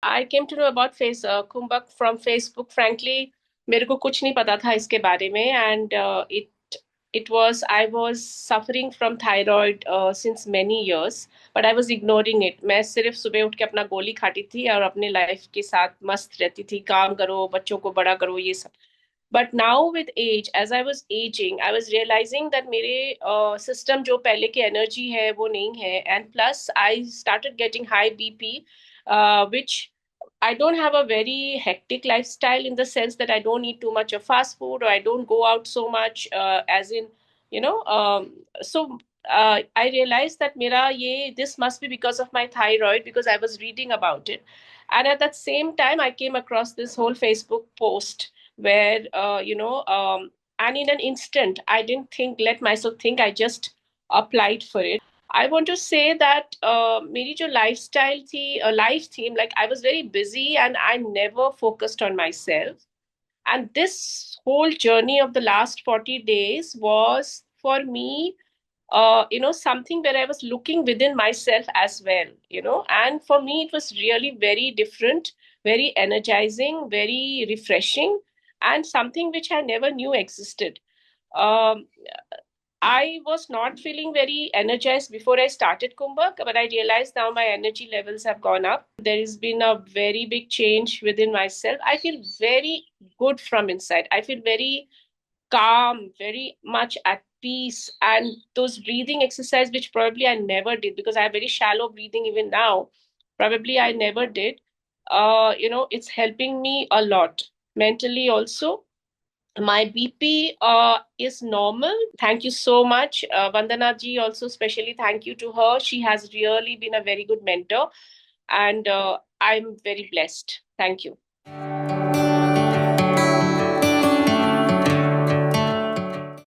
I came to know about Kumbhak from Facebook. Frankly, मेरे को कुछ नहीं पता था इसके बारे में, and it was I was suffering from thyroid since many years, but I was ignoring it. मैं सिर्फ सुबह उठ के अपना गोली खाती थी और अपने लाइफ के साथ मस्त रहती थी, काम करो, बच्चों को बड़ा करो, ये सब. But now with age, as I was aging, I was realizing that मेरे system जो पहले की energy है वो नहीं है, and plus I started getting high BP, which I don't have a very hectic lifestyle in the sense that I don't eat too much of fast food or I don't go out so much, as in, you know, so I realized that mera ye this must be because of my thyroid, because I was reading about it. And at that same time, I came across this whole Facebook post where, and in an instant, I didn't think, let myself think, I just applied for it. I want to say that मेरी जो lifestyle थी, life theme, like I was very busy and I never focused on myself. And this whole journey of the last 40 days was for me, something where I was looking within myself as well, and for me, it was really very different, very energizing, very refreshing, and something which I never knew existed. Um, I was not feeling very energized before I started Kumbhak, but I realized now my energy levels have gone up. There has been a very big change within myself. I feel very good from inside. I feel very calm, very much at peace. And those breathing exercise, which probably I never did because I have very shallow breathing even now, probably I never did. It's helping me a lot mentally also. My BP is normal. Thank you so much. Vandana ji, also specially thank you to her. She has really been a very good mentor, and I'm very blessed. Thank you.